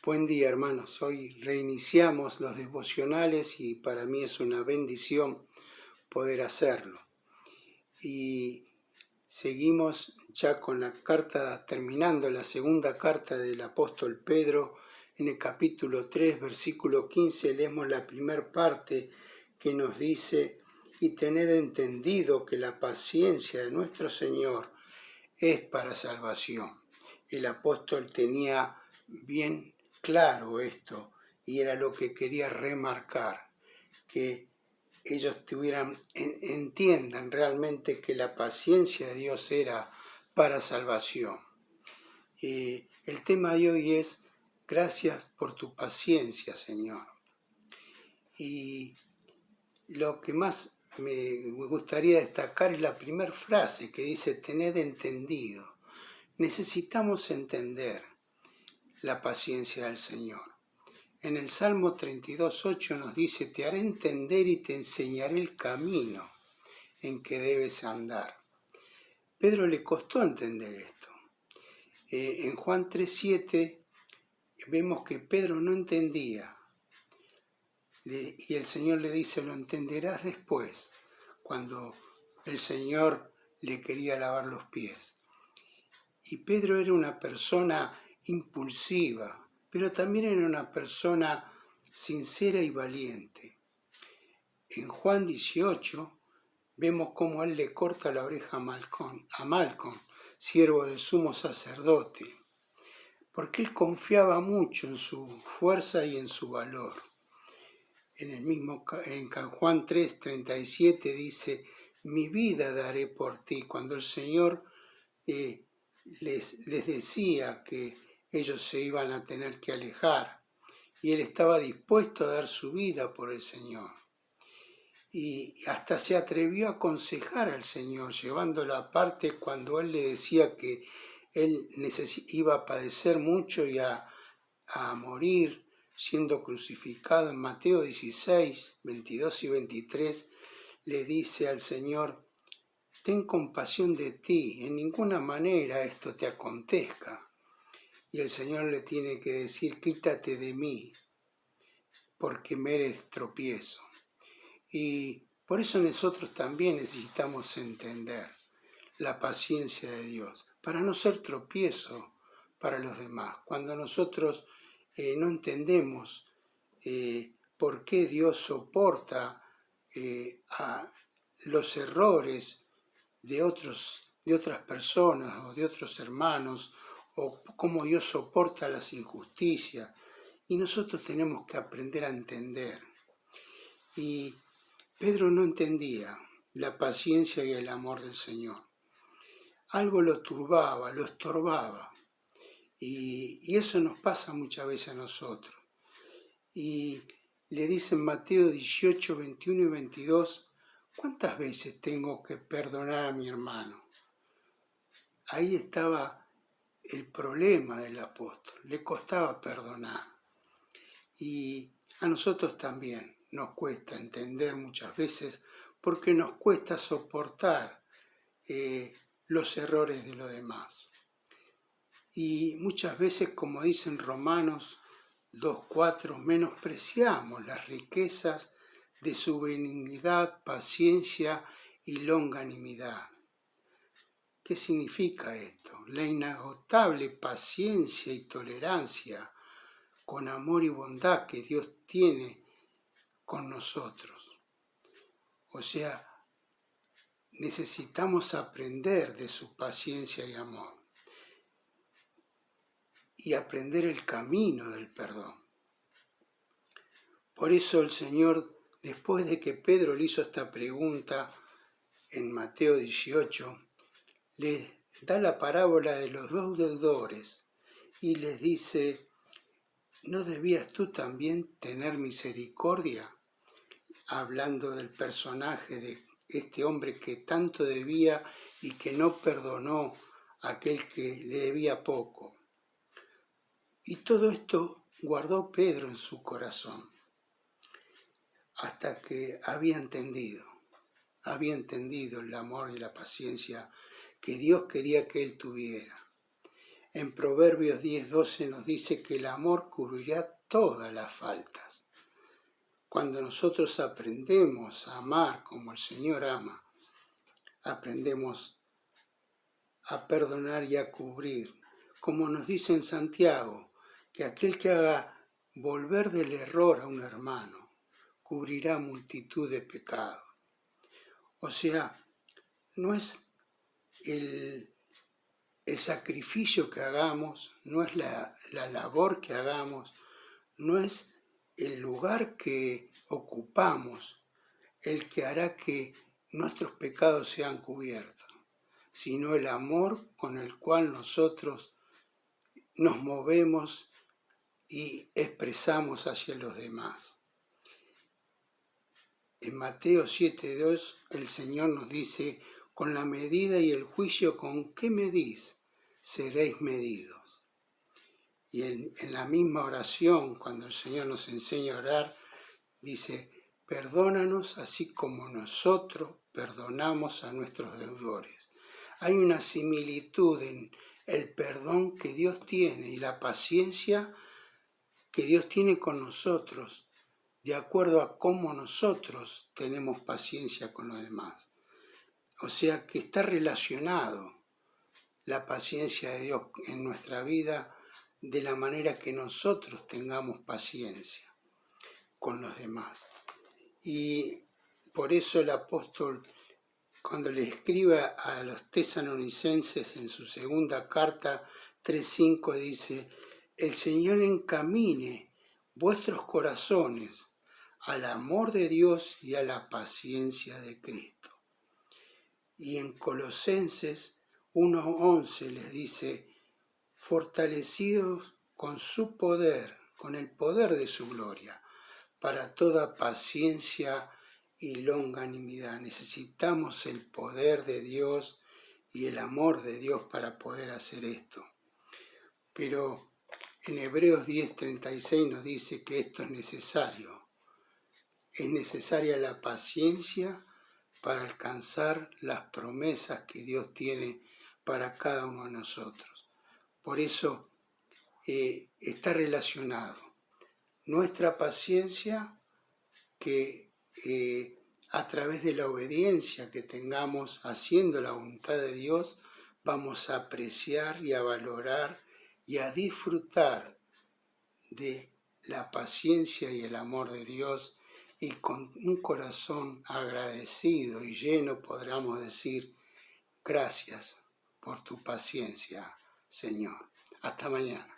Buen día, hermanos. Hoy reiniciamos los devocionales y para mí es una bendición poder hacerlo. Y seguimos ya con la carta, terminando la segunda carta del apóstol Pedro. En el capítulo 3, versículo 15, leemos la primera parte que nos dice: y tened entendido que la paciencia de nuestro Señor es para salvación. El apóstol tenía bien claro esto y era lo que quería remarcar, que ellos entiendan realmente que la paciencia de Dios era para salvación. El tema de hoy es: gracias por tu paciencia, Señor. Y lo que más me gustaría destacar es la primera frase que dice: tened entendido. Necesitamos entender la paciencia del Señor. En el Salmo 32:8 nos dice: te haré entender y te enseñaré el camino en que debes andar. Pedro le costó entender esto. En Juan 3:7 vemos que Pedro no entendía. Y el Señor le dice: lo entenderás después, cuando el Señor le quería lavar los pies. Y Pedro era una persona impulsiva, pero también era una persona sincera y valiente. En Juan 18 vemos cómo él le corta la oreja a Malcom, siervo del sumo sacerdote, porque él confiaba mucho en su fuerza y en su valor. En Juan 3:37 dice: mi vida daré por ti. Cuando el Señor les decía que ellos se iban a tener que alejar, y él estaba dispuesto a dar su vida por el Señor. Y hasta se atrevió a aconsejar al Señor, llevándolo aparte cuando él le decía que él iba a padecer mucho y a morir siendo crucificado. En Mateo 16, 22 y 23 le dice al Señor: ten compasión de ti, en ninguna manera esto te acontezca. Y el Señor le tiene que decir: quítate de mí, porque me eres tropiezo. Y por eso nosotros también necesitamos entender la paciencia de Dios, para no ser tropiezo para los demás. Cuando nosotros no entendemos por qué Dios soporta a los errores de otras personas o de otros hermanos, o cómo Dios soporta las injusticias, y nosotros tenemos que aprender a entender. Y Pedro no entendía la paciencia y el amor del Señor. Algo lo turbaba, lo estorbaba, y eso nos pasa muchas veces a nosotros. Y le dice en Mateo 18, 21 y 22: ¿cuántas veces tengo que perdonar a mi hermano? Ahí estaba el problema del apóstol, le costaba perdonar. Y a nosotros también nos cuesta entender muchas veces, porque nos cuesta soportar los errores de los demás. Y muchas veces, como dicen Romanos 2:4, menospreciamos las riquezas de su benignidad, paciencia y longanimidad. ¿Qué significa esto? La inagotable paciencia y tolerancia con amor y bondad que Dios tiene con nosotros. O sea, necesitamos aprender de su paciencia y amor y aprender el camino del perdón. Por eso el Señor, después de que Pedro le hizo esta pregunta en Mateo 18, les da la parábola de los dos deudores y les dice: ¿no debías tú también tener misericordia? Hablando del personaje de este hombre que tanto debía y que no perdonó a aquel que le debía poco. Y todo esto guardó Pedro en su corazón, hasta que había entendido el amor y la paciencia que Dios quería que él tuviera. En Proverbios 10:12 nos dice que el amor cubrirá todas las faltas. Cuando nosotros aprendemos a amar como el Señor ama, aprendemos a perdonar y a cubrir. Como nos dice en Santiago, que aquel que haga volver del error a un hermano, cubrirá multitud de pecados. O sea, no es el sacrificio que hagamos, no es la labor que hagamos, no es el lugar que ocupamos el que hará que nuestros pecados sean cubiertos, sino el amor con el cual nosotros nos movemos y expresamos hacia los demás. En Mateo 7:2 el Señor nos dice: con la medida y el juicio con que medís, seréis medidos. Y en la misma oración, cuando el Señor nos enseña a orar, dice: perdónanos así como nosotros perdonamos a nuestros deudores. Hay una similitud en el perdón que Dios tiene y la paciencia que Dios tiene con nosotros, de acuerdo a cómo nosotros tenemos paciencia con los demás. O sea que está relacionado la paciencia de Dios en nuestra vida de la manera que nosotros tengamos paciencia con los demás. Y por eso el apóstol, cuando le escribe a los tesalonicenses en su segunda carta 3:5, dice: el Señor encamine vuestros corazones al amor de Dios y a la paciencia de Cristo. Y en Colosenses 1:11 les dice: fortalecidos con su poder, con el poder de su gloria, para toda paciencia y longanimidad. Necesitamos el poder de Dios y el amor de Dios para poder hacer esto. Pero en Hebreos 10:36 nos dice que esto es necesario. Es necesaria la paciencia para alcanzar las promesas que Dios tiene para cada uno de nosotros. Por eso está relacionado nuestra paciencia, que a través de la obediencia que tengamos haciendo la voluntad de Dios, vamos a apreciar y a valorar y a disfrutar de la paciencia y el amor de Dios, y con un corazón agradecido y lleno podremos decir: gracias por tu paciencia, Señor. Hasta mañana.